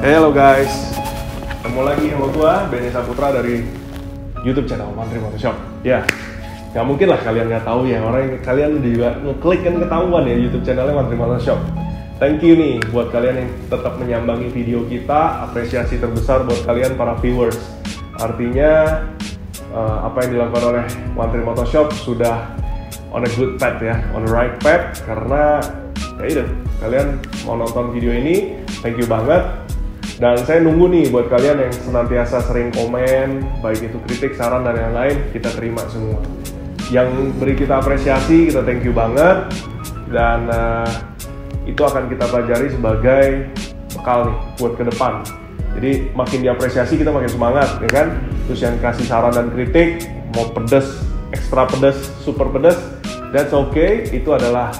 Halo guys, ketemu lagi sama gua Benny Saputra dari YouTube channel Mantri Motorshop. Ya, nggak mungkin lah kalian nggak tahu ya, kalian juga ngeklik kan ketahuan ya YouTube channelnya Mantri Motorshop. Thank you nih buat kalian yang tetap menyambangi video kita, apresiasi terbesar buat kalian para viewers. Artinya apa yang dilakukan oleh Mantri Motorshop sudah on a good path ya, on the right path, karena ya itu kalian mau nonton video ini, thank you banget. Dan saya nunggu nih buat kalian yang senantiasa sering komen, baik itu kritik, saran, dan yang lain, kita terima semua. Yang beri kita apresiasi, kita thank you banget. Dan itu akan kita pelajari sebagai bekal nih buat ke depan. Jadi makin diapresiasi kita makin semangat, ya kan? Terus yang kasih saran dan kritik, mau pedes, ekstra pedes, super pedes, that's okay. Itu adalah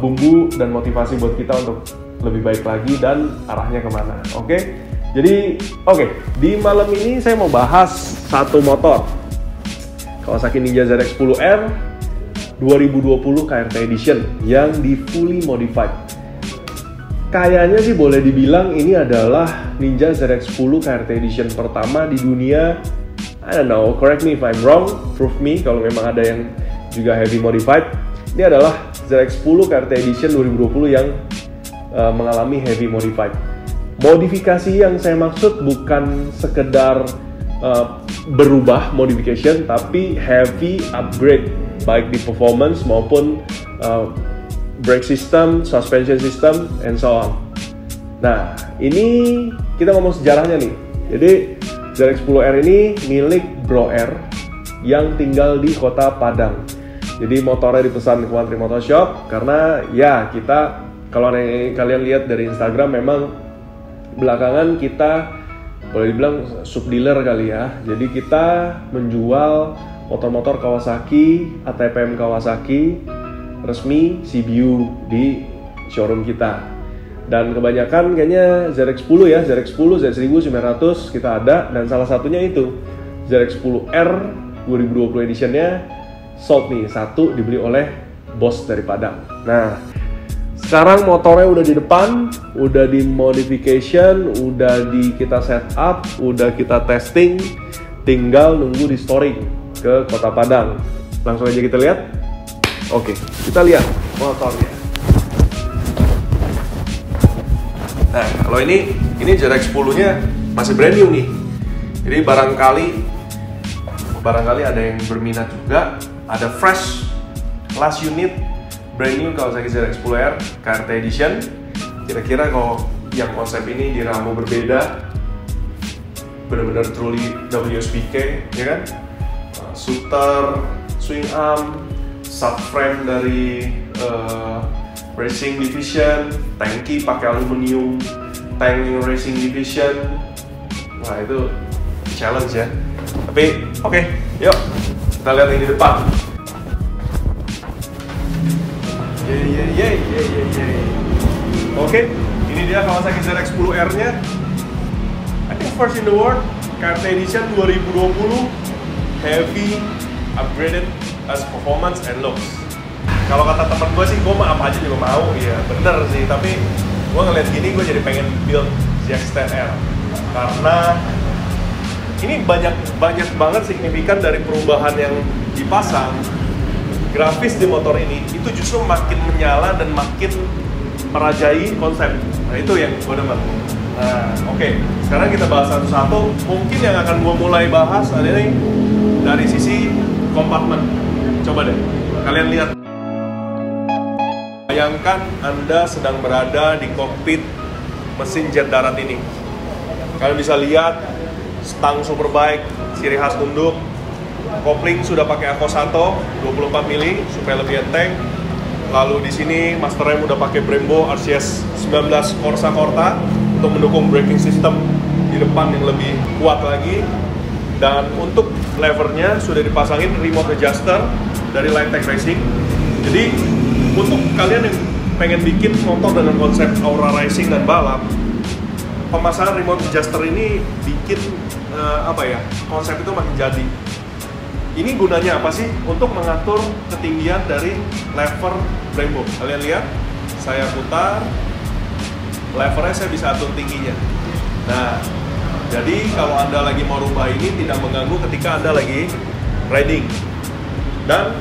bumbu dan motivasi buat kita untuk lebih baik lagi dan arahnya kemana. Oke? Jadi di malam ini saya mau bahas satu motor Kawasaki Ninja ZX-10R 2020 KRT Edition yang di fully modified. Kayaknya sih boleh dibilang ini adalah Ninja ZX-10 KRT Edition pertama di dunia. I don't know, correct me if I'm wrong, prove me kalau memang ada yang juga heavy modified. Ini adalah ZX-10 KRT Edition 2020 yang mengalami heavy modified. Modifikasi yang saya maksud bukan sekedar berubah modification, tapi heavy upgrade baik di performance maupun brake system, suspension system, and so on. Nah, ini kita ngomong sejarahnya nih. Jadi ZX-10R ini milik Bro R yang tinggal di Kota Padang. Jadi motornya dipesan ke Mantri Motorshop karena ya kita, kalau kalian lihat dari Instagram, memang belakangan kita boleh dibilang sub dealer kali ya. Jadi kita menjual motor-motor Kawasaki, ATPM Kawasaki resmi CBU di showroom kita. Dan kebanyakan kayaknya ZX-10 ya, ZX-10, Z1900 kita ada, dan salah satunya itu ZX-10R 2020 editionnya sold nih, satu dibeli oleh bos dari Padang. Nah, sekarang motornya udah di depan, udah di modification, udah kita set up, udah kita testing, tinggal nunggu di storing ke Kota Padang. Langsung aja kita lihat. Oke, kita lihat motornya. Nah, kalau ini ZX-10-nya masih brand new nih. Jadi barangkali ada yang berminat juga, ada fresh last unit brand new Kawasaki ZX-10R KRT Edition. Kira-kira kalau yang konsep ini diramu berbeda, benar-benar truly WSBK, ya kan? Shooter, swing arm, subframe dari Racing Division, tanki pakai aluminium, tank Racing Division. Wah, itu challenge ya. Tapi oke, yuk kita lihat yang di depan. Oke, ini dia Kawasaki ZX-10R-nya. I think first in the world, KRT Edition 2020, heavy, upgraded as performance and looks. Kalau kata temen gue sih, gue mah apa aja juga mau, ya bener sih. Tapi gue ngeliat gini, gue jadi pengen build ZX-10R karena ini banyak banget signifikan dari perubahan yang dipasang. Grafis di motor ini itu justru makin menyala dan makin merajai konsep. Nah, itu yang gue demen. Nah, oke. Sekarang kita bahas satu-satu. Mungkin yang akan gue mulai bahas adalah dari sisi kompartemen. Coba deh, kalian lihat. Bayangkan Anda sedang berada di kokpit mesin jet darat ini. Kalian bisa lihat stang Superbike, ciri khas tunduk. Kopling sudah pakai Akosato 24 mili supaya lebih enteng. Lalu di sini master rem udah pakai Brembo RCS 19 Corsa Corta untuk mendukung braking system di depan yang lebih kuat lagi. Dan untuk levernya sudah dipasangin remote adjuster dari Lightech Racing. Jadi untuk kalian yang pengen bikin motor dengan konsep aura racing dan balap, pemasangan remote adjuster ini bikin konsep itu makin jadi. Ini gunanya apa sih? Untuk mengatur ketinggian dari lever Brembo. Kalian lihat, saya putar, levernya saya bisa atur tingginya. Nah, jadi kalau Anda lagi mau rubah ini tidak mengganggu ketika Anda lagi riding. Dan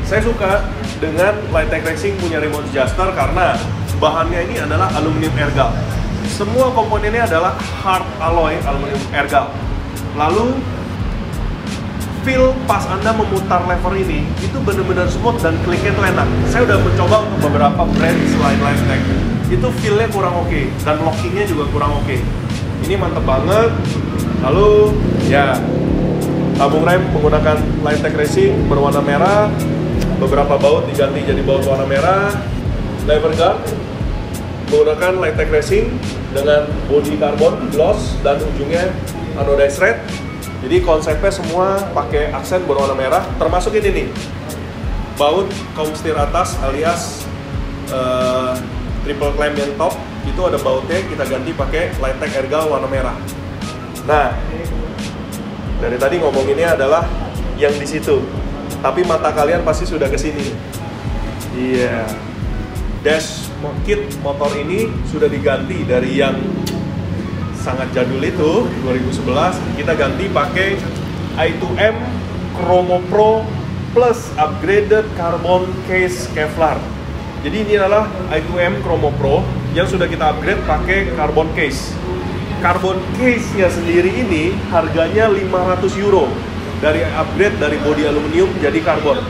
saya suka dengan Lightech Racing punya remote adjuster karena bahannya ini adalah aluminium ergal. Semua komponennya adalah hard alloy aluminium ergal. Lalu feel pas Anda memutar lever ini itu benar-benar smooth dan kliknya itu enak. Saya udah mencoba untuk beberapa brand selain Lightech. Itu feel-nya kurang oke dan lockingnya juga kurang oke. Ini mantep banget. Lalu ya tabung rem menggunakan Lightech Racing berwarna merah. Beberapa baut diganti jadi baut warna merah. Lever guard menggunakan Lightech Racing dengan body carbon gloss dan ujungnya anodized red. Jadi konsepnya semua pakai aksen berwarna merah, termasuk ini nih, baut kaum setir atas alias triple clamp yang top, itu ada bautnya kita ganti pakai Lightech ergal warna merah. Nah, dari tadi ngomonginnya adalah yang di situ, tapi mata kalian pasti sudah ke sini. Iya, dash kit motor ini sudah diganti dari yang sangat jadul itu 2011, kita ganti pakai i2M Chromo Pro plus upgraded carbon case Kevlar. Jadi ini adalah i2M Chromo Pro yang sudah kita upgrade pakai carbon case. Carbon case-nya sendiri ini harganya 500 euro dari upgrade dari bodi aluminium jadi karbon.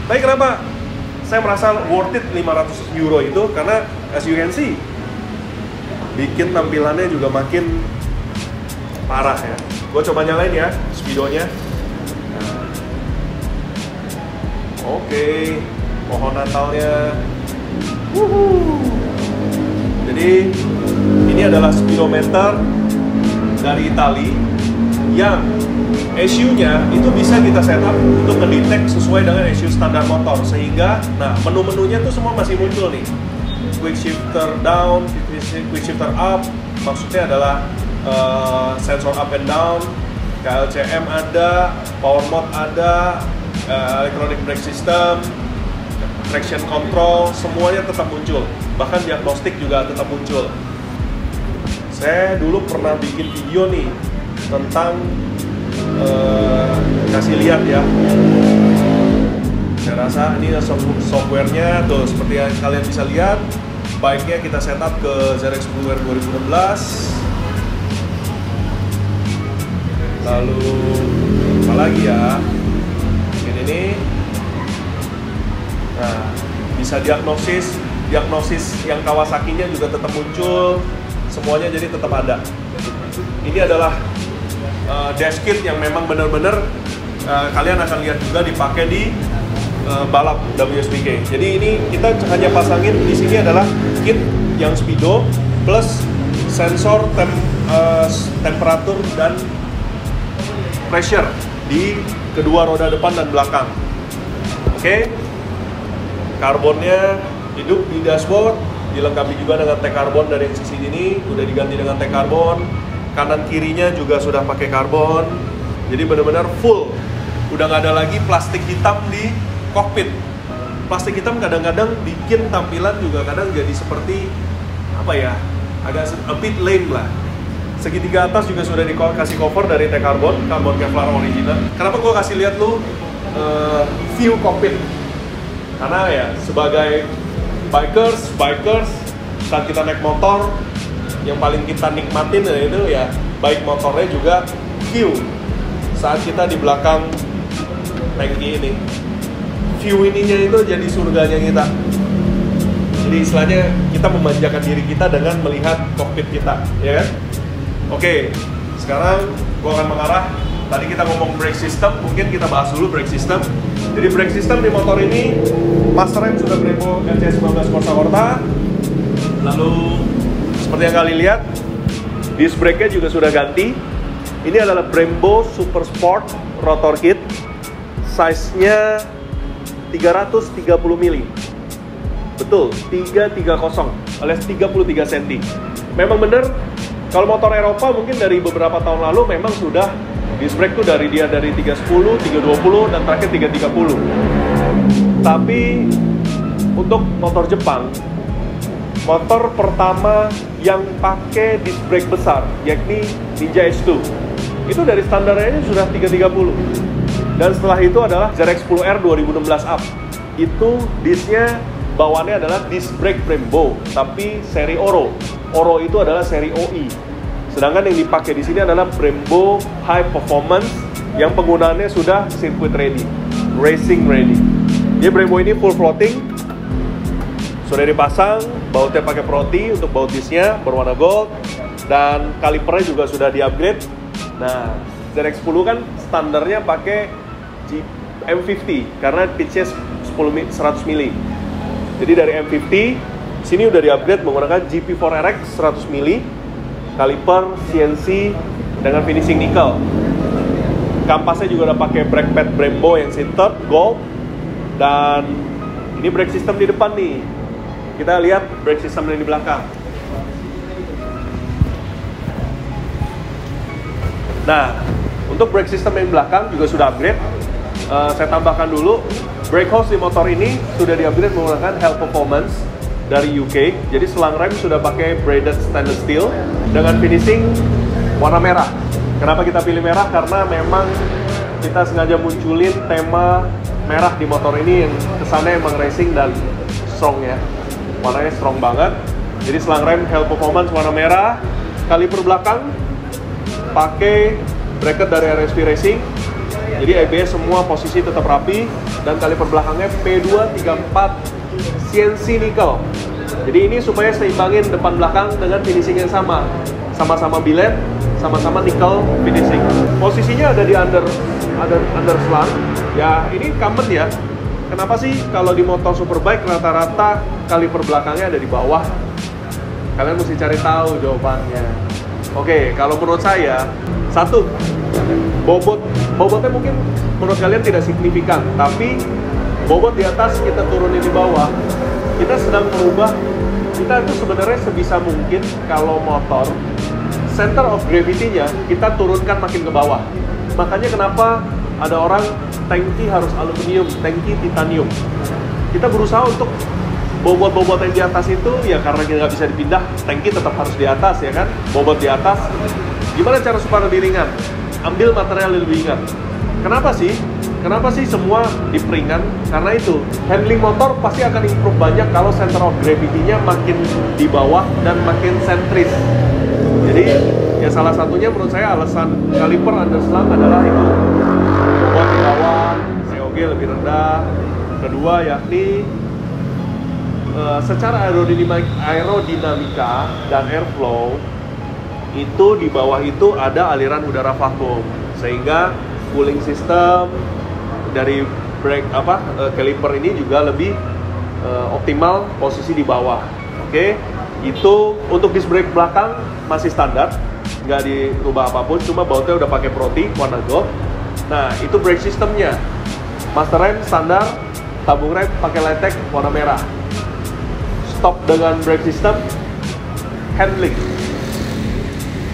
Tapi kenapa saya merasa worth it 500 euro itu? Karena as you can see, bikin tampilannya juga makin parah ya. Gue coba nyalain ya speedonya. Nah. Oke, pohon Natalnya. Jadi ini adalah speedometer dari Itali yang ECU-nya itu bisa kita setup untuk ngedetect sesuai dengan ECU standar motor, sehingga nah menu-menunya tuh semua masih muncul nih. Quick shifter down, quick shifter up, maksudnya adalah sensor up and down, KLCM ada, power mode ada, electronic brake system, traction control, semuanya tetap muncul. Bahkan diagnostik juga tetap muncul. Saya dulu pernah bikin video nih tentang kasih lihat ya. Saya rasa ini softwarenya tuh seperti yang kalian bisa lihat. Baiknya kita setup ke ZX Blueware 2016. Lalu apa lagi ya? Ini. Nah, bisa diagnosis yang Kawasaki-nya juga tetap muncul. Semuanya jadi tetap ada. Ini adalah dash kit yang memang benar-benar kalian akan lihat juga dipakai di balap WSBK. Jadi ini kita hanya pasangin di sini adalah kit yang speedo plus sensor temperatur dan pressure di kedua roda depan dan belakang. Oke. Karbonnya hidup di dashboard, dilengkapi juga dengan T-Carbon dari sisi ini, udah diganti dengan T-Carbon. Kanan kirinya juga sudah pakai karbon. Jadi benar-benar full. Udah nggak ada lagi plastik hitam di kokpit. Plastik hitam kadang-kadang bikin tampilan juga kadang jadi seperti apa ya, agak a bit lame lah. Segitiga atas juga sudah dikasih cover dari T-Carbon, carbon Kevlar original. Kenapa gue kasih lihat lu view kokpit? Karena ya sebagai bikers saat kita naik motor yang paling kita nikmatin itu ya baik motornya juga view saat kita di belakang tangki ini. View ininya itu jadi surganya kita. Jadi istilahnya kita memanjakan diri kita dengan melihat kokpit kita, ya kan? Oke, sekarang gua akan mengarah. Tadi kita ngomong brake system, mungkin kita bahas dulu brake system. Jadi brake system di motor ini, master rem sudah Brembo LC19 Corsa Horta. Lalu seperti yang kalian lihat, disc brake-nya juga sudah ganti. Ini adalah Brembo Super Sport Rotor Kit, size-nya 330 mili. Betul, 330 alias 33 cm. Memang bener, kalau motor Eropa mungkin dari beberapa tahun lalu memang sudah disc brake tuh dari 310, 320 dan terakhir 330. Tapi untuk motor Jepang motor pertama yang pakai disc brake besar, yakni Ninja H2. Itu dari standarnya ini sudah 330. Dan setelah itu adalah ZX10R 2016 up. Itu discnya bawaannya adalah disc brake Brembo, tapi seri Oro. Oro itu adalah seri OE. Sedangkan yang dipakai di sini adalah Brembo High Performance yang penggunaannya sudah circuit ready, racing ready. Jadi Brembo ini full floating, sudah dipasang, bautnya pakai Proti untuk baut discnya berwarna gold, dan kalipernya juga sudah di-upgrade. Nah, ZX10 kan standarnya pakai M50 karena pitchnya 100 mili. Jadi dari M50, sini udah di-upgrade menggunakan GP4RX 100 mili, kaliper CNC dengan finishing nickel. Kampasnya juga udah pakai brake pad Brembo yang sintered gold, dan ini brake system di depan nih. Kita lihat brake system yang di belakang. Nah, untuk brake system yang belakang juga sudah upgrade. Saya tambahkan dulu, brake hose di motor ini sudah di-upgrade menggunakan Hell Performance dari UK. Jadi selang rem sudah pakai braided stainless steel dengan finishing warna merah. Kenapa kita pilih merah? Karena memang kita sengaja munculin tema merah di motor ini yang kesannya emang racing dan strong ya. Warnanya strong banget. Jadi selang rem Hell Performance warna merah. Kaliper belakang pakai bracket dari RSP Racing. Jadi ABS semua posisi tetap rapi, dan kaliper belakangnya P234 CNC nickel. Jadi ini supaya seimbangin depan belakang dengan finishing yang sama. Sama-sama billet, sama-sama nickel finishing. Posisinya ada di under selang. Ya, ini common ya. Kenapa sih kalau di motor superbike rata-rata kaliper belakangnya ada di bawah? Kalian mesti cari tahu jawabannya. Oke, kalau menurut saya, satu, bobotnya mungkin menurut kalian tidak signifikan, tapi bobot di atas kita turunin di bawah, kita sedang merubah. Kita itu sebenarnya sebisa mungkin kalau motor center of gravity-nya kita turunkan makin ke bawah. Makanya kenapa ada orang tangki harus aluminium, tangki titanium. Kita berusaha untuk bobot-bobot yang di atas itu ya karena kita nggak bisa dipindah, tangki tetap harus di atas ya kan, bobot di atas. Gimana cara supaya lebih ringan? Ambil material yang lebih ringan. Kenapa sih? Kenapa sih semua diperingan? Karena itu, handling motor pasti akan improve banyak kalau center of gravity-nya makin di bawah dan makin sentris. Jadi, ya salah satunya menurut saya alasan kaliper underslang adalah itu. Bobot di bawah, COG lebih rendah. Kedua yakni secara aerodinamika dan airflow, itu di bawah itu ada aliran udara vakum, sehingga cooling system dari brake kaliper ini juga lebih optimal posisi di bawah. Oke, itu untuk disc brake belakang masih standar, nggak dirubah apapun, cuma bautnya udah pakai Proti warna gold. Nah, itu brake systemnya, master rem standar, tabung rem pakai Litek warna merah. Stop dengan brake system, handling.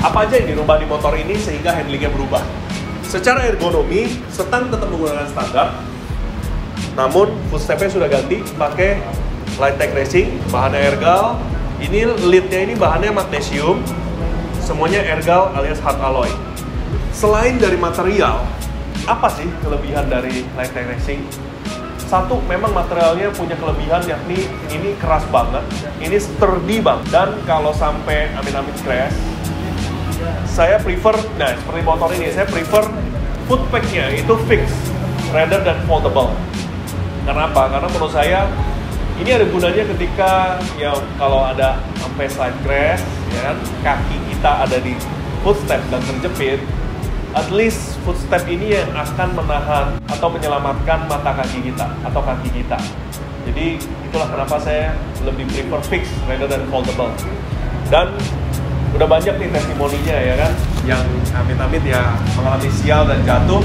Apa aja yang dirubah di motor ini sehingga handlingnya berubah? Secara ergonomi, setang tetap menggunakan standar, namun footstepnya sudah ganti pakai Litek Racing, bahannya Ergal. Ini leadnya ini bahannya magnesium, semuanya Ergal alias hard alloy. Selain dari material, apa sih kelebihan dari Litek Racing? Satu, memang materialnya punya kelebihan, yakni ini keras banget, ini sturdy banget, dan kalau sampai amit-amit crash, saya prefer, nah seperti motor ini, saya prefer foot pack-nya itu fix rather than foldable. Kenapa? Karena menurut saya ini ada gunanya ketika ya kalau ada sampai slide crash, ya kan, kaki kita ada di footstep dan terjepit, at least footstep ini yang akan menahan atau menyelamatkan mata kaki kita atau kaki kita. Jadi itulah kenapa saya lebih prefer fix rather than foldable. Dan udah banyak nih testimoninya ya kan, yang amit-amit ya mengalami sial dan jatuh.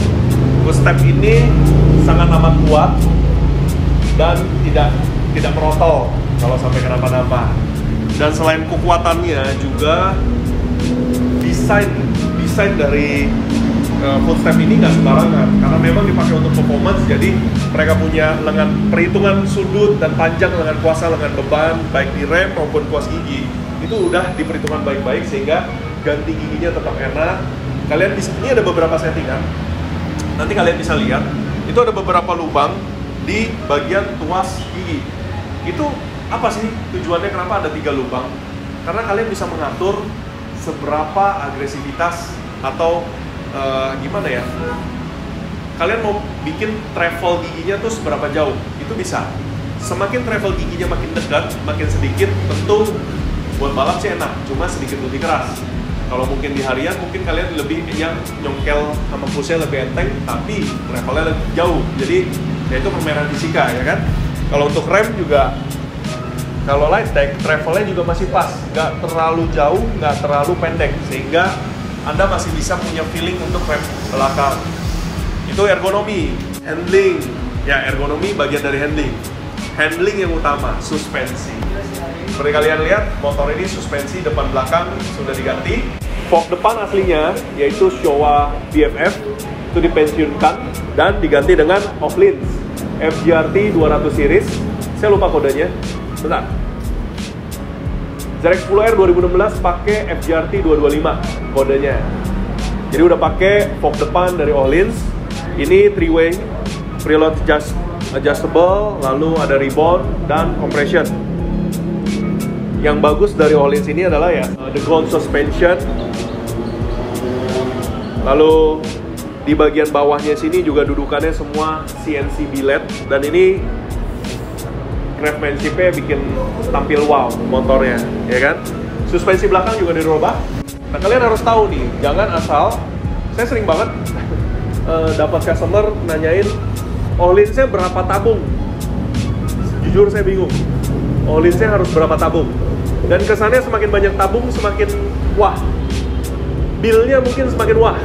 Footstep ini sangat amat kuat dan tidak merotol kalau sampai kenapa-napa. Dan selain kekuatannya juga desain dari footstep ini nggak sembarangan karena memang dipakai untuk performance. Jadi mereka punya lengan perhitungan sudut dan panjang lengan kuasa, lengan beban baik di rem maupun kuas gigi itu udah diperhitungkan baik-baik sehingga ganti giginya tetap enak. Kalian bisa, ini ada beberapa settingan. Nanti kalian bisa lihat itu ada beberapa lubang di bagian tuas gigi. Itu apa sih tujuannya, kenapa ada 3 lubang? Karena kalian bisa mengatur seberapa agresivitas atau gimana ya, kalian mau bikin travel giginya tuh seberapa jauh, itu bisa. Semakin travel giginya makin dekat, makin sedikit, tentu buat balap sih enak, cuma sedikit lebih keras. Kalau mungkin di harian, mungkin kalian lebih yang nyongkel sama pushnya lebih enteng, tapi travelnya lebih jauh. Jadi ya itu permainan fisika ya kan. Kalau untuk rem juga, kalau light tech, travelnya juga masih pas, nggak terlalu jauh, nggak terlalu pendek, sehingga Anda masih bisa punya feeling untuk rem belakang. Itu ergonomi, handling. Ya, ergonomi bagian dari handling. Handling yang utama, suspensi. Seperti kalian lihat, motor ini suspensi depan belakang sudah diganti. Fork depan aslinya, yaitu Showa BFF, itu dipensiunkan dan diganti dengan Öhlins FJRT 200 series. Saya lupa kodenya. Bentar. ZX10R 2016 pakai FJRT 225 kodenya. Jadi udah pakai fork depan dari Öhlins. Ini 3-way preload adjustable, lalu ada rebound dan compression. Yang bagus dari Öhlins ini adalah ya the ground suspension. Lalu di bagian bawahnya sini juga dudukannya semua CNC billet, dan ini craftsmanship-nya bikin tampil wow motornya, ya kan? Suspensi belakang juga dirubah. Nah, kalian harus tahu nih, jangan asal. Saya sering banget dapat customer nanyain, Öhlins-nya berapa tabung? Jujur saya bingung. Öhlins-nya harus berapa tabung? Dan kesannya semakin banyak tabung semakin wah. Bill-nya mungkin semakin wah,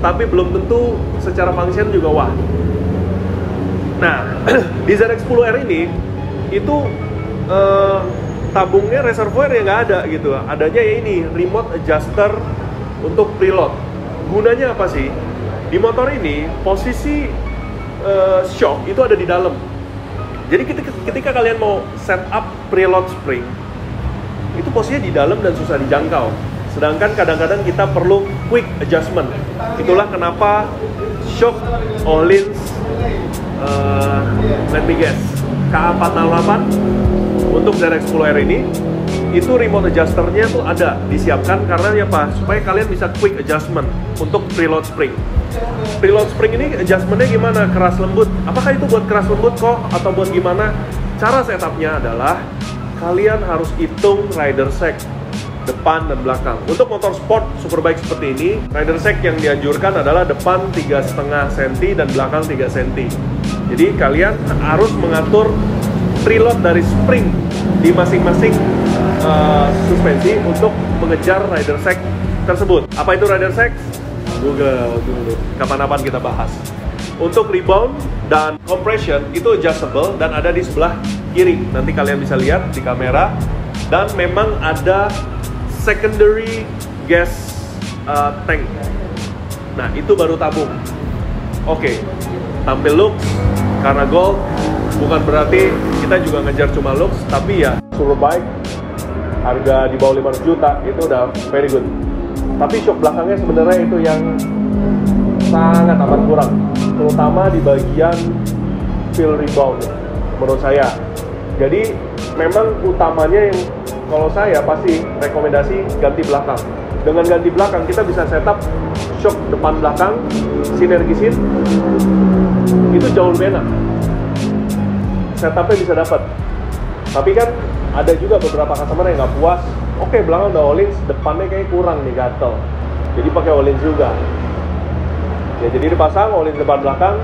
tapi belum tentu secara function juga wah. Nah, di ZX10R ini itu tabungnya reservoir yang nggak ada gitu. Adanya ya ini remote adjuster untuk preload. Gunanya apa sih? Di motor ini posisi shock itu ada di dalam. Jadi ketika kalian mau set up preload spring, itu posisinya di dalam dan susah dijangkau. Sedangkan kadang-kadang kita perlu quick adjustment. Itulah kenapa shock Öhlins let me guess KA468 untuk ZX10R ini itu remote adjusternya tuh ada disiapkan karena ya apa? Supaya kalian bisa quick adjustment untuk preload spring. Preload spring ini adjustmentnya gimana? Keras lembut. Apakah itu buat keras lembut kok atau buat gimana? Cara setupnya adalah kalian harus hitung rider shack depan dan belakang. Untuk motor sport superbike seperti ini, rider shack yang dianjurkan adalah depan 3,5 cm dan belakang 3 cm. Jadi kalian harus mengatur preload dari spring di masing-masing suspensi untuk mengejar rider shack tersebut. Apa itu rider shack? Google dulu. Kapan-kapan kita bahas. Untuk rebound dan compression itu adjustable dan ada di sebelah kiri. Nanti kalian bisa lihat di kamera. Dan memang ada secondary gas tank. Nah, itu baru tabung. Oke, tampil looks karena gold bukan berarti kita juga ngejar cuma looks, tapi ya superbike harga di bawah 500 juta itu udah very good. Tapi shock belakangnya sebenarnya itu yang sangat amat kurang, terutama di bagian feel rebound menurut saya. Jadi memang utamanya yang kalau saya pasti rekomendasi ganti belakang. Dengan ganti belakang kita bisa setup shock depan belakang sinergisin itu jauh lebih enak. Setupnya bisa dapat. Tapi kan ada juga beberapa customer yang nggak puas. Oke, belakang udah Öhlins, depannya kayak kurang nih, gatel. Jadi pakai Öhlins juga. Ya, jadi dipasang Öhlins depan belakang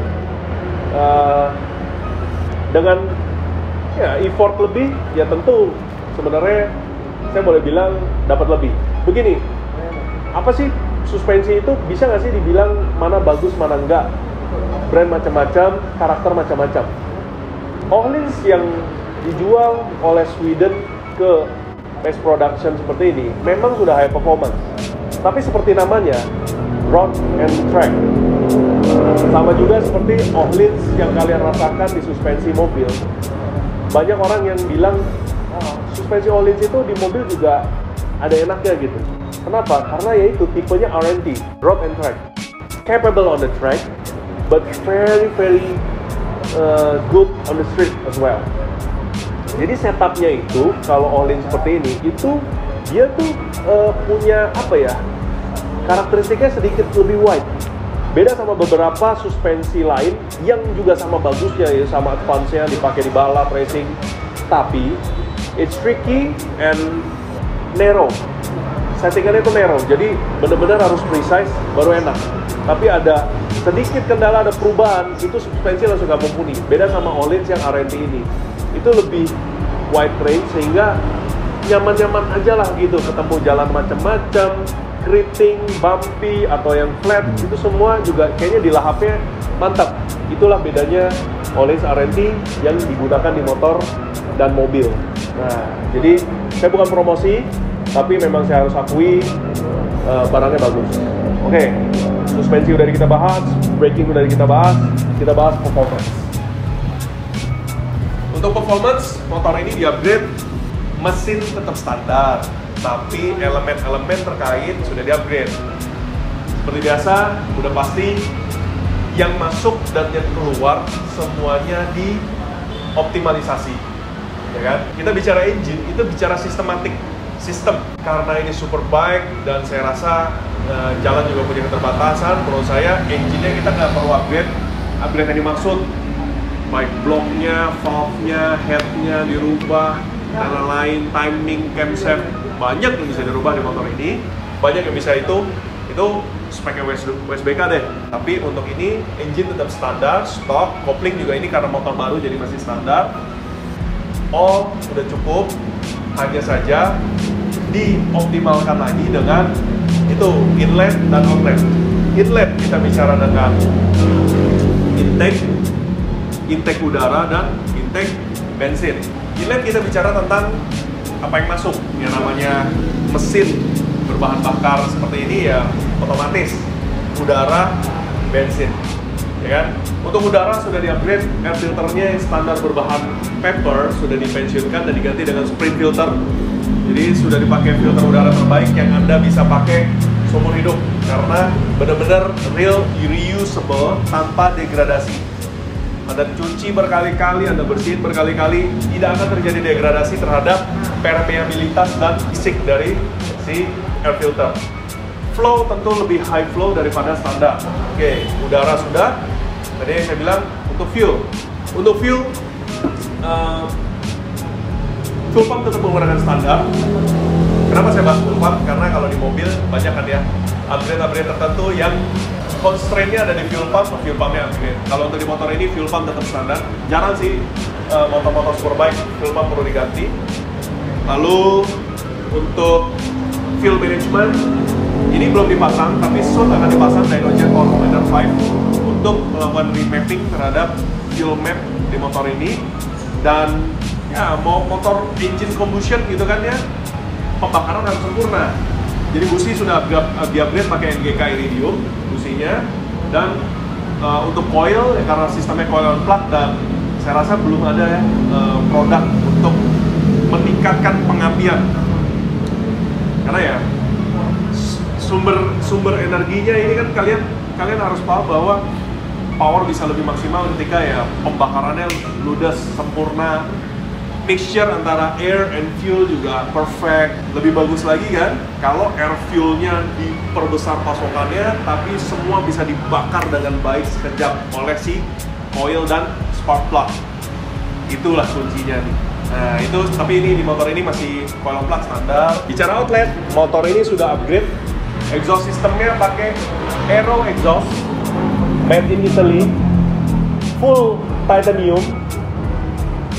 dengan ya effort lebih, ya tentu sebenarnya saya boleh bilang dapat lebih. Begini, apa sih suspensi itu bisa nggak sih dibilang mana bagus mana enggak? Brand macam-macam, karakter macam-macam. Öhlins yang dijual oleh Sweden ke mass production seperti ini memang sudah high performance. Tapi seperti namanya, Road and Track. Sama juga seperti Öhlins yang kalian rasakan di suspensi mobil. Banyak orang yang bilang, suspensi Öhlins itu di mobil juga ada enaknya gitu. Kenapa? Karena yaitu tipenya R&T, Road and Track. Capable on the track, but very good on the street as well. Jadi setupnya itu, kalau Öhlins seperti ini, itu dia tuh punya apa ya, karakteristiknya sedikit lebih wide. Beda sama beberapa suspensi lain yang juga sama bagusnya ya, sama advance-nya dipakai di balap racing. Tapi it's tricky and narrow. Settingannya itu narrow, jadi benar-benar harus precise baru enak. Tapi ada sedikit kendala, ada perubahan, itu suspensi langsung gak mumpuni. Beda sama Öhlins yang R&T ini, itu lebih wide range sehingga nyaman-nyaman aja lah gitu. Ketemu jalan macam-macam, keriting, bumpy, atau yang flat, itu semua juga kayaknya di lahapnya mantap. Itulah bedanya Öhlins R&T yang digunakan di motor dan mobil. Nah, jadi saya bukan promosi, tapi memang saya harus akui barangnya bagus. Oke, suspensi udah kita bahas, braking udah kita bahas performance. Untuk performance, motor ini di-upgrade, mesin tetap standar, tapi elemen-elemen terkait sudah di-upgrade. Seperti biasa, udah pasti yang masuk dan yang keluar semuanya dioptimalisasi, ya kan? Kita bicara engine, itu bicara sistem. Karena ini superbike dan saya rasa jalan juga punya keterbatasan, menurut saya engine-nya kita nggak perlu upgrade yang dimaksud. Baik bloknya, valve-nya, head-nya dirubah, dan lain-lain, timing, camshaft, banyak yang bisa dirubah di motor ini. Banyak yang bisa itu speknya WSBK deh. Tapi untuk ini engine tetap standar, stok, kopling juga ini karena motor baru jadi masih standar. All udah cukup, hanya saja dioptimalkan lagi dengan itu inlet dan outlet. Inlet kita bicara dengan intake udara dan intake bensin. Inlet kita bicara tentang apa yang masuk, yang namanya mesin berbahan bakar seperti ini ya otomatis udara, bensin, ya kan? Untuk udara sudah di-upgrade, air filternya yang standar berbahan paper sudah dipensiunkan dan diganti dengan spring filter. Jadi sudah dipakai filter udara terbaik yang Anda bisa pakai seumur hidup karena benar-benar real reusable tanpa degradasi. Anda cuci berkali-kali, Anda bersihin berkali-kali, tidak akan terjadi degradasi terhadap permeabilitas dan fisik dari si air filter. Flow tentu lebih high flow daripada standar. Oke, udara sudah. Tadi yang saya bilang untuk fuel. Untuk fuel pump tetap menggunakan standar. Kenapa saya bahas fuel pump? Karena kalau di mobil banyak kan ya upgrade tertentu yang constraint-nya ada di fuel pumpnya upgrade. Kalau untuk di motor ini fuel pump tetap standar. Jarang sih motor-motor superbike fuel pump perlu diganti. Lalu untuk fuel management ini belum dipasang, tapi soon akan dipasang Dynojet Power Commander 5 untuk melakukan remapping terhadap fuel map di motor ini. Dan ya mau motor engine combustion gitu kan ya, pembakaran harus sempurna. Jadi busi sudah di-upgrade pakai NGK Iridium businya, dan untuk coil ya, karena sistemnya coil on plug, dan saya rasa belum ada ya produk untuk meningkatkan pengapian. Karena ya sumber energinya ini kan kalian harus paham bahwa power bisa lebih maksimal ketika ya pembakarannya ludas sempurna. Mixture antara air and fuel juga perfect. Lebih bagus lagi kan kalau air fuelnya diperbesar pasokannya, tapi semua bisa dibakar dengan baik sekejap oleh si coil dan spark plug. Itulah kuncinya nih. Nah itu, tapi ini di motor ini masih coil plug standar. Bicara outlet, motor ini sudah upgrade. Exhaust sistemnya pakai Aero exhaust, made in Italy, full titanium,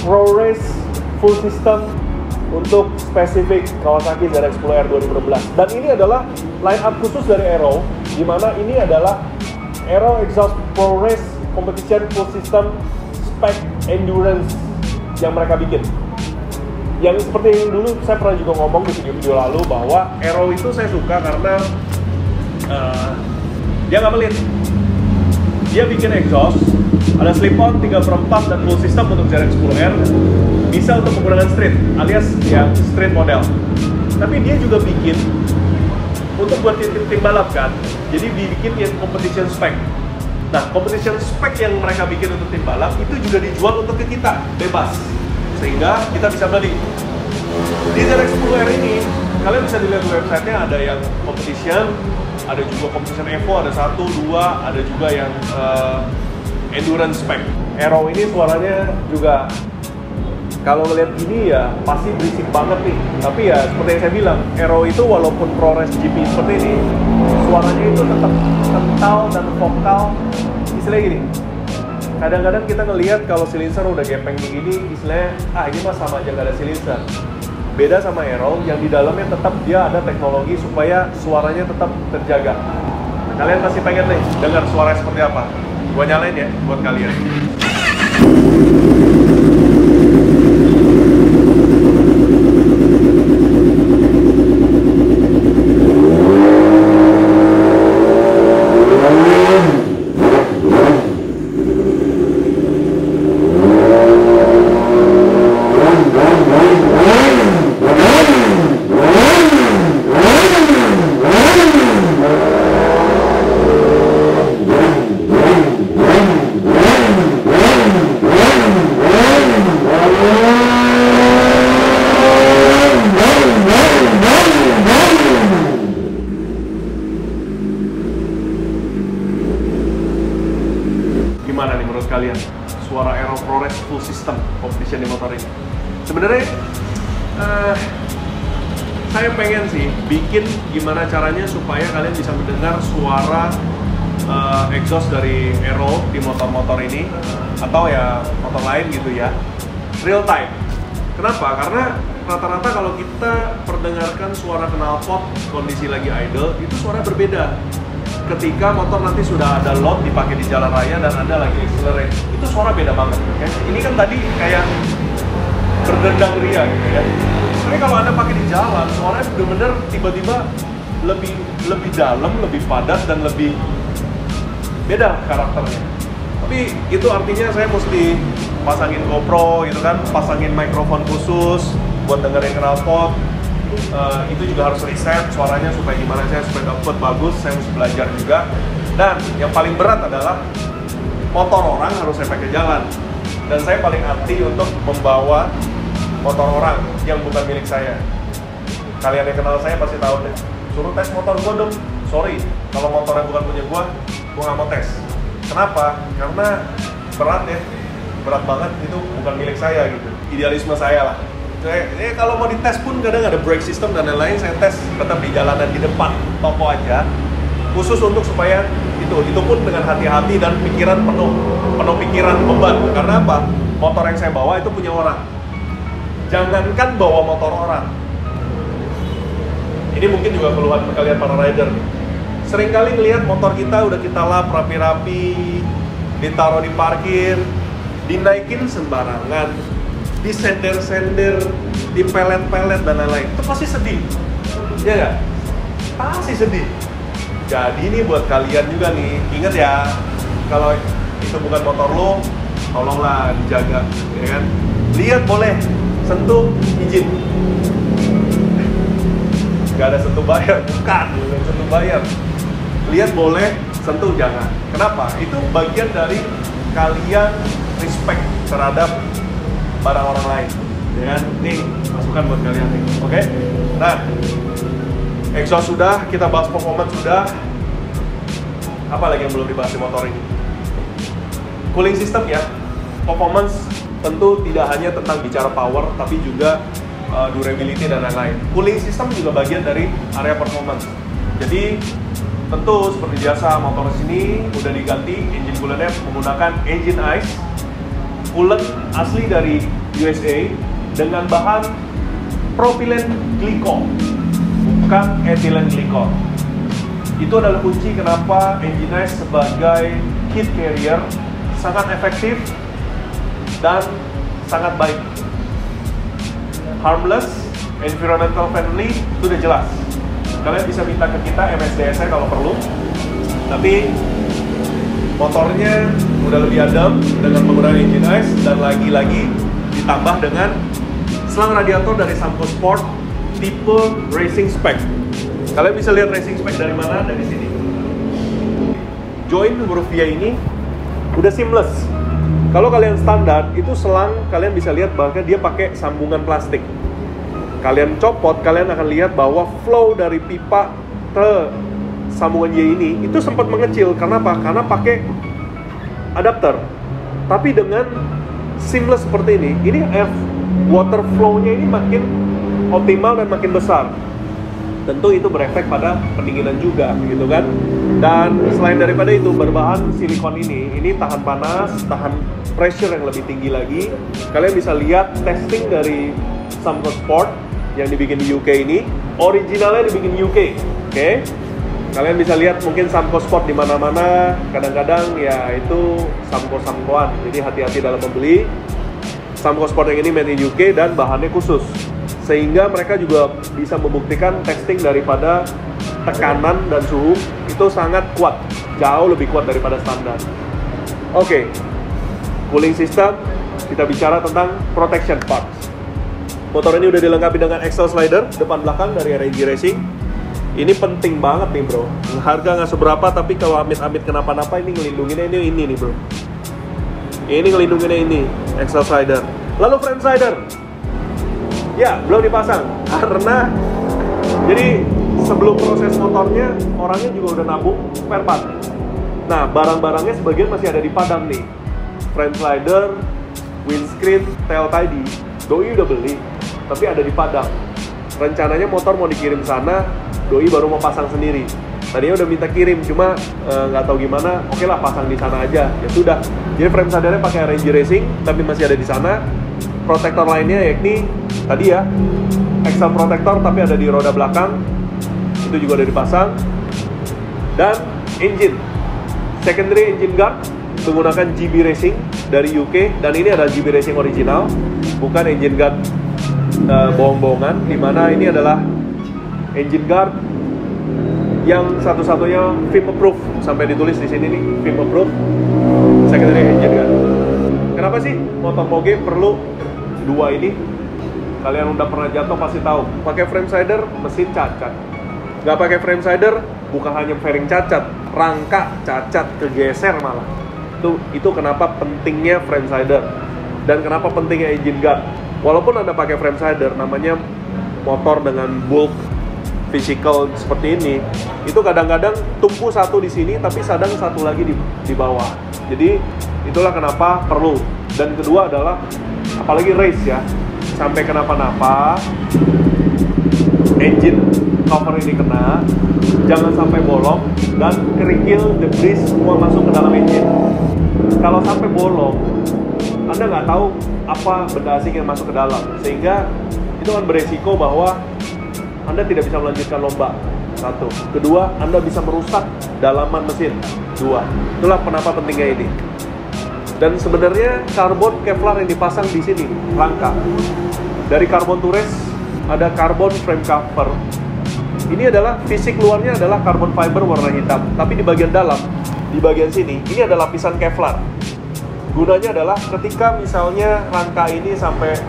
ProRace full system untuk spesifik Kawasaki ZX-10R 2016. Dan ini adalah line up khusus dari Aero, di mana ini adalah Aero exhaust ProRace competition full system spec endurance yang mereka bikin. Yang seperti yang dulu saya pernah juga ngomong di video-video lalu bahwa Aero itu saya suka karena Dia nggak pelit. Dia bikin exhaust, ada slip-on 3/4 dan full system untuk jarak 10R, bisa untuk menggunakan street, alias yang street model. Tapi dia juga bikin untuk buat tim balap kan, jadi dibikin yang competition spec. Nah, competition spec yang mereka bikin untuk tim balap itu juga dijual untuk ke kita, bebas. Sehingga kita bisa beli. Di ZX10R ini, kalian bisa dilihat di websitenya ada yang competition, ada juga competition Evo, ada 1, 2, ada juga yang endurance spec. Aero ini suaranya juga, kalau ngeliat gini ya pasti berisik banget nih. Tapi ya seperti yang saya bilang, Aero itu walaupun ProRace GP seperti ini, suaranya itu tetap kental dan vokal. Istilahnya gini, kadang-kadang kita ngelihat kalau silencer udah gepeng begini, istilahnya ini mah sama aja gak ada silencer. Beda sama Aero yang di dalamnya tetap dia ada teknologi supaya suaranya tetap terjaga. Nah, kalian masih pengen nih dengar suara seperti apa? Gua nyalain ya buat kalian. Gimana nih menurut kalian suara Aero ProRace full system competition di motor ini? Sebenarnya saya pengen sih bikin gimana caranya supaya kalian bisa mendengar suara exhaust dari Aero di motor-motor ini atau ya motor lain gitu ya, real time. Kenapa? Karena rata-rata kalau kita perdengarkan suara knalpot kondisi lagi idle, itu suara berbeda ketika motor nanti sudah ada load dipakai di jalan raya dan Anda lagi accelerate. Itu suara beda banget, okay? Ini kan tadi kayak berdendang ria gitu ya. Tapi kalau Anda pakai di jalan, suaranya bener-bener tiba-tiba lebih dalam, lebih padat dan lebih beda karakternya. Tapi itu artinya saya mesti pasangin GoPro gitu kan, pasangin mikrofon khusus buat dengerin knalpot. Itu juga harus reset suaranya supaya gimana supaya output bagus. Saya mesti belajar juga. Dan yang paling berat adalah motor orang harus saya pakai jalan. Dan saya paling anti untuk membawa motor orang yang bukan milik saya. Kalian yang kenal saya pasti tahu deh. Suruh tes motor gua dong. Sorry, kalau motornya bukan punya gua nggak mau tes. Kenapa? Karena berat ya, berat banget, itu bukan milik saya gitu. Idealisme saya lah. Kalau mau dites pun kadang ada brake system dan lain-lain, saya tes tetap di jalanan di depan toko aja, khusus untuk supaya itu pun dengan hati-hati dan pikiran penuh pikiran beban. Karena apa? Motor yang saya bawa itu punya orang. Jangankan bawa motor orang. Ini mungkin juga keluhan kalian para rider. Seringkali ngelihat motor kita udah kita lap rapi-rapi, ditaruh di parkir, dinaikin sembarangan, disender-sender, dipelet-pelet dan lain-lain. Itu pasti sedih, ya nggak? Pasti sedih. Jadi ini buat kalian juga nih, ingat ya, kalau itu bukan motor lo, tolonglah dijaga, ya kan? Lihat boleh, sentuh izin. Gak ada sentuh bayar, bukan sentuh bayar. Lihat boleh, sentuh jangan. Kenapa? Itu bagian dari kalian respect terhadap barang orang lain, ya kan? Nih, masukan buat kalian nih, oke? Nah, exhaust sudah, kita bahas performance sudah. Apa lagi yang belum dibahas di motor ini? Cooling system ya, performance tentu tidak hanya tentang bicara power, tapi juga durability dan lain-lain. Cooling system juga bagian dari area performance. Jadi tentu seperti biasa motor sini udah diganti engine coolant-nya menggunakan engine ice, coolant asli dari USA dengan bahan propylene glycol, bukan ethylene glycol. Itu adalah kunci kenapa engine ice sebagai heat carrier sangat efektif dan sangat baik. Harmless, environmental friendly, itu udah jelas. Kalian bisa minta ke kita MSDS kalau perlu. Tapi motornya udah lebih adem dengan menggunakan engine ice, dan lagi-lagi ditambah dengan selang radiator dari Samco Sport tipe racing spec. Kalian bisa lihat racing spec dari mana? Dari sini. Join huruf V ini udah seamless. Kalau kalian standar, itu selang kalian bisa lihat bahwa dia pakai sambungan plastik. Kalian copot, kalian akan lihat bahwa flow dari pipa ke sambungan Y ini itu sempat mengecil. Karena apa? Karena pakai adapter. Tapi dengan seamless seperti ini air water flow-nya ini makin optimal dan makin besar. Tentu itu berefek pada pendinginan juga, gitu kan. Dan selain daripada itu, berbahan silikon ini tahan panas, tahan pressure yang lebih tinggi lagi. Kalian bisa lihat testing dari Samco Sport yang dibikin di UK ini, originalnya dibikin UK, oke? Kalian bisa lihat mungkin Samco Sport di mana-mana, kadang-kadang ya itu Samco-Samcoan. Jadi hati-hati dalam membeli. Samco Sport yang ini made in UK dan bahannya khusus. Sehingga mereka juga bisa membuktikan testing daripada tekanan dan suhu itu sangat kuat, jauh lebih kuat daripada standar. Oke, cooling system, kita bicara tentang protection parts. Motor ini udah dilengkapi dengan axle slider depan belakang dari RNG Racing. Ini penting banget nih bro, harga nggak seberapa tapi kalau amit-amit kenapa-napa ini ngelindunginnya ini nih bro. Ini ngelindunginnya ini, axle slider. Lalu frame slider, ya belum dipasang karena jadi sebelum proses motornya orangnya juga udah nabung spare part. Nah barang-barangnya sebagian masih ada di Padang nih, frame slider, windscreen, tail tidy, doi udah beli tapi ada di Padang. Rencananya motor mau dikirim sana, doi baru mau pasang sendiri. Tadinya udah minta kirim, cuma nggak tahu gimana. Oke lah pasang di sana aja, ya sudah. Jadi frame slidernya pakai RNG Racing tapi masih ada di sana. Protektor lainnya yakni tadi ya, axle protector tapi ada di roda belakang, itu juga udah dipasang. Dan engine, secondary engine guard menggunakan GB Racing dari UK, dan ini adalah GB Racing original, bukan engine guard bohong-bohongan, dimana ini adalah engine guard yang satu-satunya FIM approved, sampai ditulis di sini nih, FIM approved secondary engine guard. Kenapa sih motor moge perlu dua ini? Kalian udah pernah jatuh pasti tahu. Pakai frame slider mesin cacat, nggak pakai frame slider bukan hanya fairing cacat, rangka cacat, kegeser malah. Itu kenapa pentingnya frame slider dan kenapa pentingnya engine guard. Walaupun Anda pakai frame slider, namanya motor dengan bulk physical seperti ini, itu kadang-kadang tumpu satu di sini tapi sadang satu lagi di bawah. Jadi itulah kenapa perlu. Dan kedua adalah apalagi race ya, sampai kenapa-napa engine cover ini kena, jangan sampai bolong dan kerikil, debris semua masuk ke dalam engine. Kalau sampai bolong, Anda nggak tahu apa benda asing yang masuk ke dalam, sehingga itu akan beresiko bahwa Anda tidak bisa melanjutkan lomba. Satu. Kedua, Anda bisa merusak dalaman mesin. Dua. Itulah kenapa pentingnya ini. Dan sebenarnya karbon Kevlar yang dipasang di sini rangka. Dari Carbon Tourist ada carbon frame cover. Ini adalah fisik luarnya adalah carbon fiber warna hitam, tapi di bagian dalam, di bagian sini, ini ada lapisan Kevlar. Gunanya adalah ketika misalnya rangka ini sampai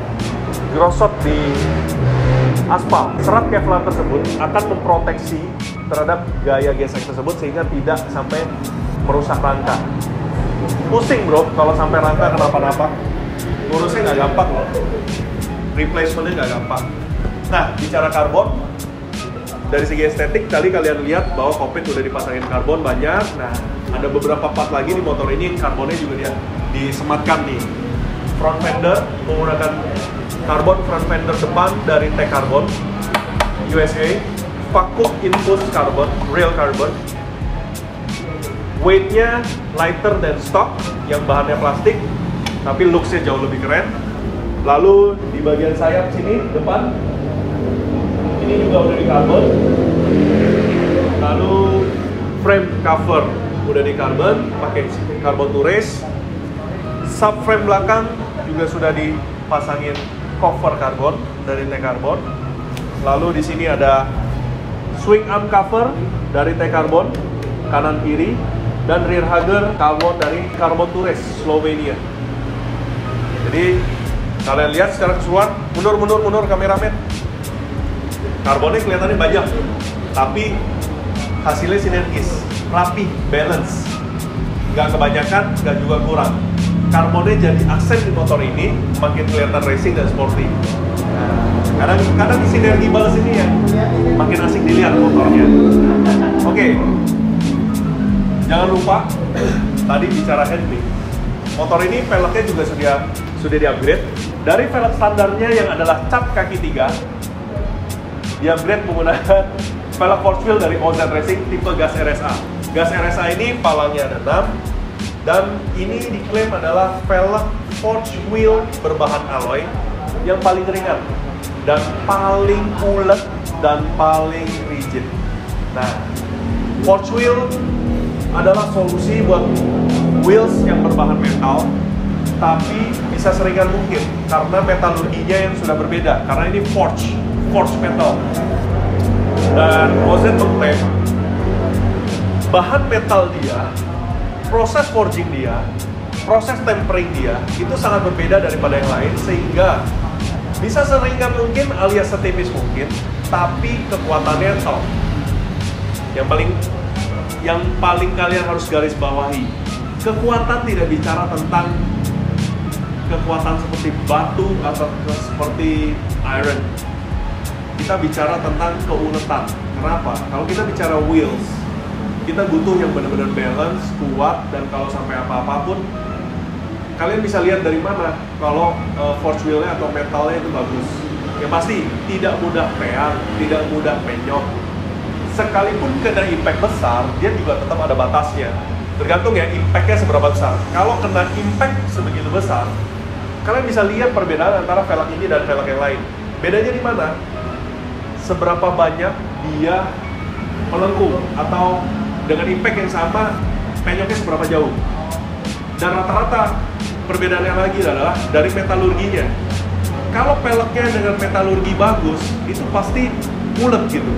gerosot di aspal, serat Kevlar tersebut akan memproteksi terhadap gaya gesek tersebut sehingga tidak sampai merusak rangka. Pusing bro kalau sampai rangka kenapa-napa, ngurusnya nggak gampang loh, replacementnya nggak gampang. Nah bicara karbon, dari segi estetik tadi kalian lihat bahwa kokpit udah dipasangin karbon banyak. Nah ada beberapa part lagi di motor ini karbonnya juga dia disematkan nih. Front fender menggunakan karbon front fender depan dari Tech Carbon USA, vacuum infused carbon, real carbon. Weightnya lighter than stock yang bahannya plastik, tapi looksnya jauh lebih keren. Lalu di bagian sayap sini depan ini juga udah di karbon. Lalu frame cover udah di karbon, pakai Carbon Tourist. Subframe belakang juga sudah dipasangin cover karbon dari Tech Carbon. Lalu di sini ada swing arm cover dari Tech Carbon. kanan kiri, dan rear hugger carbon dari Carbon Tourist Slovenia. Jadi kalian lihat secara keseluruhan, mundur kameramen. Karbonnya kelihatannya banyak, tapi hasilnya sinergis, rapi, balance, nggak kebanyakan, nggak juga kurang. Karbonnya jadi aksen di motor ini, makin kelihatan racing dan sporty. Nah, kadang sinergi balance ini ya, makin asik dilihat motornya. Oke, jangan lupa tadi bicara handling. Motor ini velgnya juga sudah di-upgrade dari velg standarnya yang adalah cap kaki 3, di-upgrade menggunakan velg force wheel dari OZ Racing tipe gas RSA. Gas RSA ini palangnya ada 6, dan ini diklaim adalah velg forge wheel berbahan alloy yang paling ringan dan paling ulet dan paling rigid. Nah, forge wheel adalah solusi buat wheels yang berbahan metal, tapi bisa seringan mungkin karena metalurginya yang sudah berbeda. Karena ini forge metal. Dan OZ mengklaim bahan metal dia, proses forging dia, proses tempering dia itu sangat berbeda daripada yang lain, sehingga bisa seringan mungkin alias setipis mungkin, tapi kekuatannya top. Yang paling kalian harus garis bawahi, kekuatan tidak bicara tentang kekuatan seperti batu atau seperti iron. Kita bicara tentang keuletan. Kenapa? Kalau kita bicara wheels, kita butuh yang benar-benar balance, kuat, dan kalau sampai apa-apa pun kalian bisa lihat dari mana kalau forge wheelnya atau metalnya itu bagus. Yang pasti tidak mudah peang, tidak mudah penyok. Sekalipun kena impact besar, dia juga tetap ada batasnya. Tergantung ya impactnya seberapa besar. Kalau kena impact sebegitu besar, kalian bisa lihat perbedaan antara velg ini dan velg yang lain. Bedanya di mana? Seberapa banyak dia melengkung, atau dengan impact yang sama, penyoknya seberapa jauh. Dan rata-rata perbedaannya lagi adalah dari metalurginya. Kalau peleknya dengan metalurgi bagus, itu pasti ulet gitu,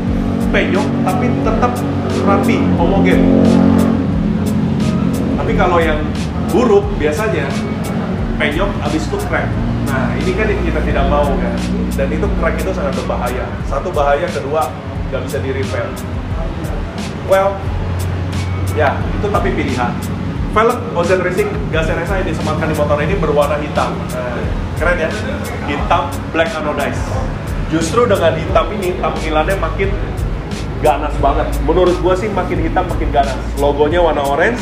penyok, tapi tetap rapi, homogen. Tapi kalau yang buruk biasanya penyok abis itu crack. Nah, ini kan yang kita tidak mau kan. Dan itu crack itu sangat berbahaya. Satu bahaya, kedua nggak bisa di repair. Well, ya itu tapi pilihan. Velg OZ Racing gas RSA yang disematkan di motor ini berwarna hitam. Keren ya, hitam black anodized. Justru dengan hitam ini tampilannya makin ganas banget. Menurut gua sih makin hitam makin ganas. Logonya warna orange,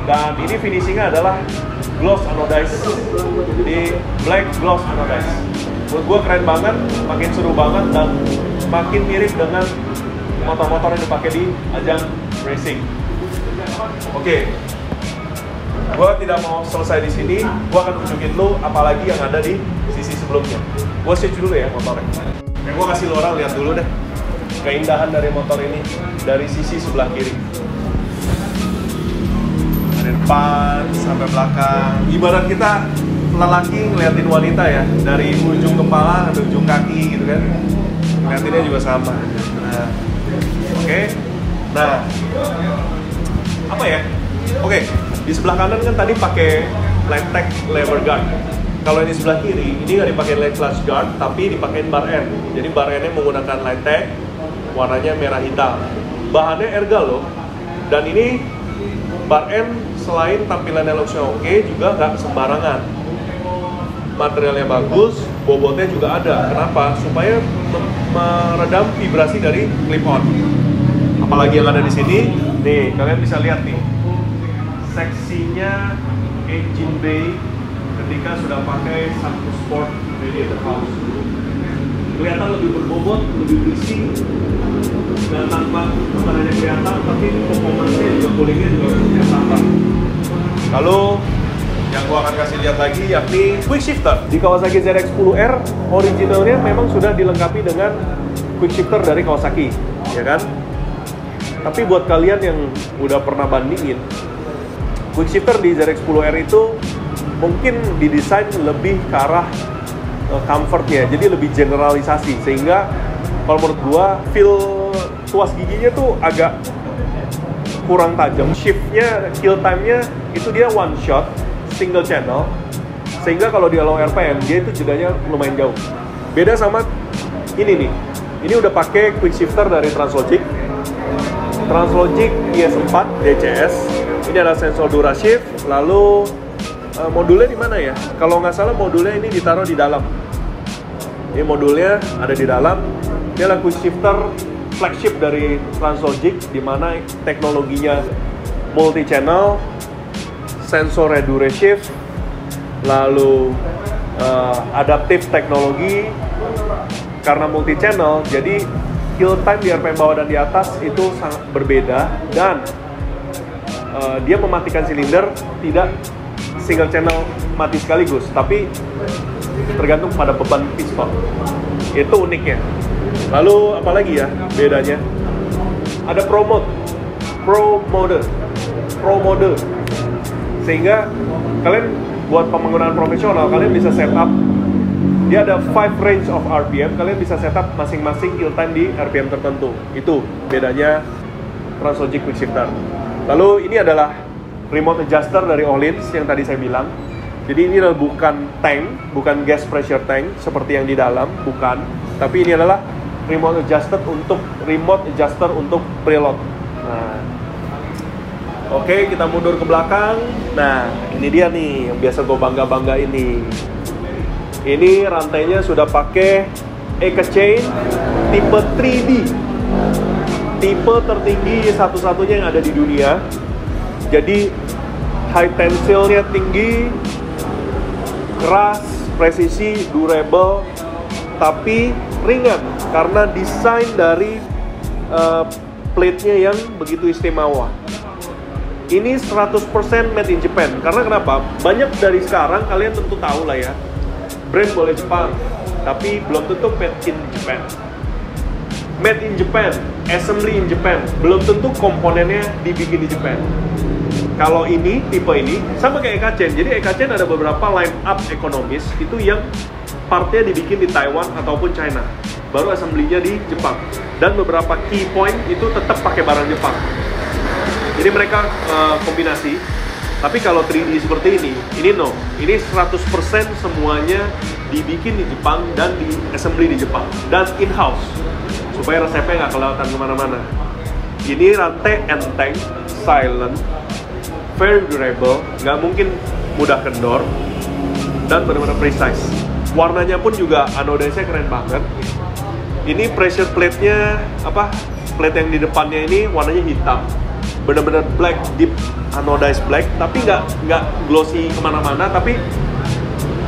dan ini finishingnya adalah gloss anodized. Jadi black gloss anodized. Menurut gua keren banget, makin seru banget, dan makin mirip dengan motor-motor yang dipakai di ajang racing. Oke, gue tidak mau selesai di sini. Gue akan tunjukin lu apalagi yang ada di sisi sebelumnya. Gue switch dulu ya motornya. Gue kasih lu orang lihat dulu deh keindahan dari motor ini dari sisi sebelah kiri. Dari depan sampai belakang. Ibarat kita lelaki ngeliatin wanita ya, dari ujung kepala sampai ujung kaki gitu kan. Ngeliatinnya juga sama. Nah, oke. Nah, apa ya? Oke, di sebelah kanan kan tadi pakai Lightech lever guard. Kalau yang di sebelah kiri, ini nggak dipakai light clutch guard, tapi dipakai bar end. Jadi bar endnya menggunakan Lightech, warnanya merah hitam. Bahannya ergal loh. Dan ini bar end selain tampilannya looknya oke, juga nggak sembarangan. Materialnya bagus, bobotnya juga ada. Kenapa? Supaya meredam vibrasi dari clip-on. Apalagi yang ada di sini, nih kalian bisa lihat nih seksinya engine bay ketika sudah pakai satu sport radiator house. Kelihatan lebih berbobot, lebih bersih, dan tanpa bukan hanya kelihatan, tapi performanya juga coolingnya juga tambah. Lalu yang gua akan kasih lihat lagi yakni quick shifter. Di Kawasaki ZX-10R originalnya memang sudah dilengkapi dengan quick shifter dari Kawasaki, ya kan? Tapi buat kalian yang udah pernah bandingin, quick shifter di ZX-10R itu mungkin didesain lebih ke arah comfortnya, jadi lebih generalisasi, sehingga kalau menurut gua feel tuas giginya tuh agak kurang tajam. Shiftnya, kill time-nya itu dia one shot, single channel. Sehingga kalau di low RPM, dia itu jedanya lumayan jauh. Beda sama ini nih. Ini udah pakai quick shifter dari Translogic. Translogic IS4 DCS. Ini ada sensor DuraShift. Lalu modulnya di mana ya? Kalau nggak salah modulnya ini ditaruh di dalam. Ini modulnya ada di dalam. Dia adalah quick shifter flagship dari Translogic, di mana teknologinya multi channel, sensornya DuraShift, lalu adaptive teknologi. Karena multi channel, jadi kill time di RPM bawah dan di atas itu sangat berbeda, dan dia mematikan silinder tidak single channel mati sekaligus, tapi tergantung pada beban piston. Itu uniknya. Lalu apalagi ya bedanya? Ada Pro mode. Sehingga kalian buat penggunaan profesional, kalian bisa setup. Dia ada 5 range of RPM, kalian bisa setup masing-masing kill time di RPM tertentu. Itu bedanya Translogic Quick Shifter. Lalu ini adalah remote adjuster dari Öhlins yang tadi saya bilang. Jadi ini adalah bukan tank, bukan gas pressure tank seperti yang di dalam, bukan. Tapi ini adalah remote adjuster untuk preload. Nah, oke, kita mundur ke belakang. Nah, ini dia nih yang biasa gue bangga ini. Ini rantainya sudah pakai EKA chain tipe 3D, tipe tertinggi satu-satunya yang ada di dunia. Jadi high tensile-nya tinggi, keras, presisi, durable, tapi ringan karena desain dari plate-nya yang begitu istimewa. Ini 100% made in Japan. Karena kenapa? Banyak dari sekarang kalian tentu tahu lah ya, brand boleh Jepang, tapi belum tentu made in Japan. Made in Japan, assembly in Japan, belum tentu komponennya dibikin di Japan. Kalau ini, tipe ini, sama kayak EKA chain. Jadi EKA chain ada beberapa line up ekonomis, itu yang partnya dibikin di Taiwan ataupun China. Baru assembly-nya di Jepang. Dan beberapa key point itu tetap pakai barang Jepang. Jadi mereka kombinasi. Tapi kalau 3D seperti ini no. Ini 100% semuanya dibikin di Jepang dan di assembly di Jepang. Dan in-house. Supaya resepnya nggak kelewatan kemana-mana. Ini rantai enteng, silent, very durable, nggak mungkin mudah kendor, dan benar-benar precise. Warnanya pun juga anodisnya keren banget. Ini pressure plate-nya, plate yang di depannya ini warnanya hitam. Benar-benar black, deep anodized black, tapi nggak glossy kemana-mana, tapi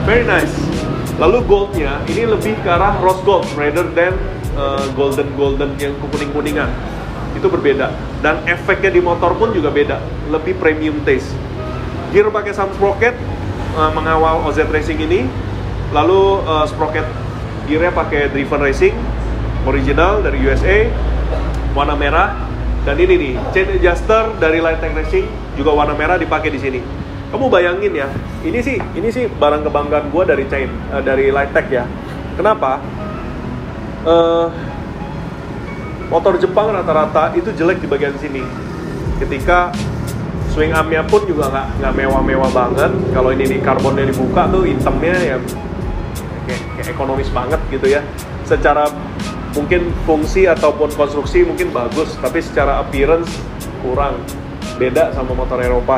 very nice. Lalu goldnya ini lebih ke arah rose gold rather than golden yang kuning-kuningan. Itu berbeda. Dan efeknya di motor pun juga beda, lebih premium taste. Gear pakai Sam sprocket mengawal OZ Racing ini. Lalu sprocket gearnya pakai Driven Racing original dari USA, warna merah. Dan ini nih, chain adjuster dari Lightech Racing juga warna merah dipakai di sini. Kamu bayangin ya, ini sih barang kebanggaan gue dari Lightech ya. Kenapa? Motor Jepang rata-rata itu jelek di bagian sini. Ketika swing armnya pun juga nggak mewah-mewah banget. Kalau ini di karbonnya dibuka tuh hitamnya ya kayak ekonomis banget gitu ya. Secara mungkin fungsi ataupun konstruksi mungkin bagus, tapi secara appearance kurang, beda sama motor Eropa.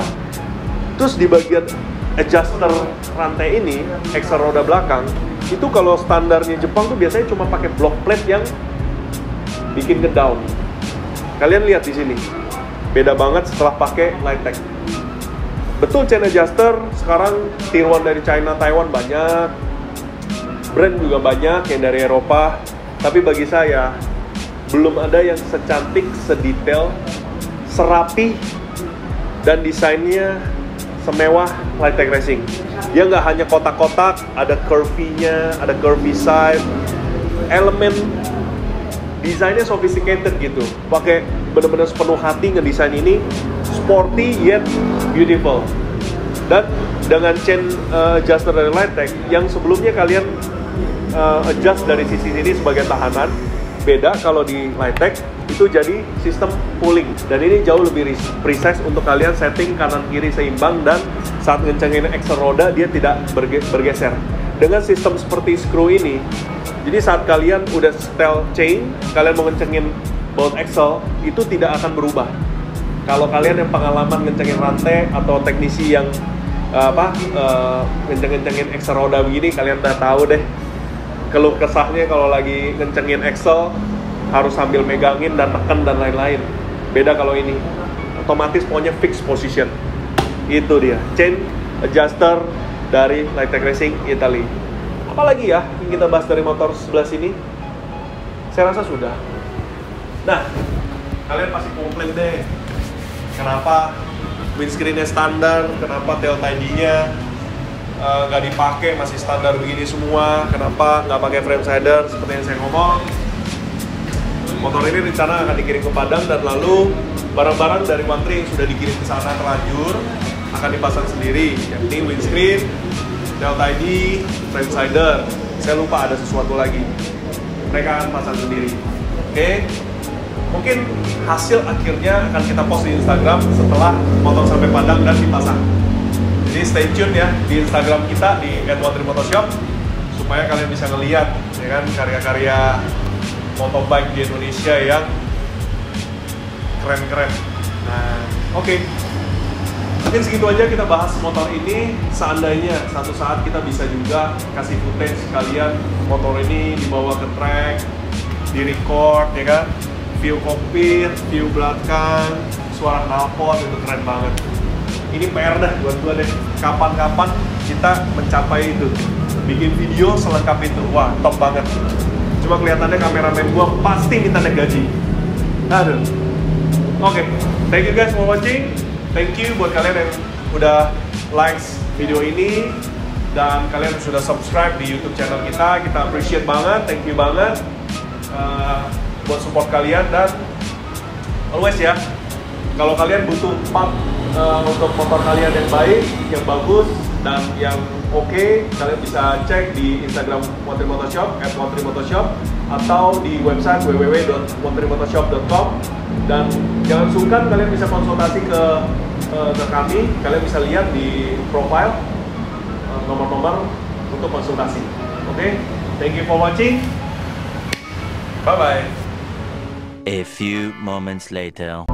Terus di bagian adjuster rantai ini, ekstra roda belakang, itu kalau standarnya Jepang tuh biasanya cuma pakai block plate yang bikin ke down. Kalian lihat di sini, beda banget setelah pakai Lightech. Betul, chain adjuster sekarang tier 1 dari China, Taiwan banyak, brand juga banyak yang dari Eropa. Tapi bagi saya, belum ada yang secantik, sedetail, serapi, dan desainnya semewah Lightech Racing. Dia nggak hanya kotak-kotak, ada curvy-nya, ada curvy side, elemen desainnya sophisticated gitu. Pakai benar-benar sepenuh hati ngedesain ini, sporty yet beautiful. Dan dengan chain adjuster dari Lightech, yang sebelumnya kalian adjust dari sisi sini sebagai tahanan, beda kalau di Lightech itu jadi sistem pulling, dan ini jauh lebih precise untuk kalian setting kanan kiri seimbang, dan saat ngencengin axle roda dia tidak bergeser. Dengan sistem seperti screw ini, jadi saat kalian udah setel chain, kalian mau ngencengin baut axle itu tidak akan berubah. Kalau kalian yang pengalaman ngencengin rantai atau teknisi yang ngencengin axle roda begini, kalian udah tahu deh keluh kesahnya kalau lagi ngencengin axle harus sambil megangin dan neken dan lain-lain. Beda kalau ini otomatis pokoknya fix position. Itu dia chain adjuster dari Lightech Racing Italy. Apalagi ya yang kita bahas dari motor sebelah sini? Saya rasa sudah. Nah, kalian pasti komplain deh, kenapa windscreen-nya standar, kenapa tail tidy-nya nggak dipakai, masih standar begini semua, kenapa nggak pakai frame slider seperti yang saya ngomong. Motor ini rencana akan dikirim ke Padang, dan lalu barang-barang dari Mantri yang sudah dikirim ke sana terlanjur akan dipasang sendiri, yakni windscreen, tail tidy, frame slider. Saya lupa ada sesuatu lagi, mereka akan pasang sendiri. Oke. Mungkin hasil akhirnya akan kita post di Instagram setelah motor sampai Padang dan dipasang. Jadi stay tune ya di Instagram kita di @1trimotorshop supaya kalian bisa ngeliat ya kan karya-karya motobike di Indonesia yang keren-keren. Nah, oke. Mungkin segitu aja kita bahas motor ini. Seandainya satu saat kita bisa juga kasih footage kalian motor ini dibawa ke track, di record ya kan, view cockpit, view belakang, suara knalpot, itu keren banget. Ini PR dah buat gua deh, kapan-kapan kita mencapai itu, bikin video selengkap itu. Wah, top banget. Cuma kelihatannya kameramen gua pasti minta naik gaji. Aduh. Oke, thank you guys for watching. Thank you buat kalian yang udah likes video ini dan kalian sudah subscribe di YouTube channel kita. Kita appreciate banget, thank you banget buat support kalian. Dan always ya, kalau kalian butuh part untuk motor kalian yang baik, yang bagus, dan yang oke, kalian bisa cek di Instagram @1trimotorshop atau di website www.1trimotorshop.com. Dan jangan sungkan kalian bisa konsultasi ke kami. Kalian bisa lihat di profile nomor-nomor untuk konsultasi. Oke, thank you for watching. Bye bye. A few moments later.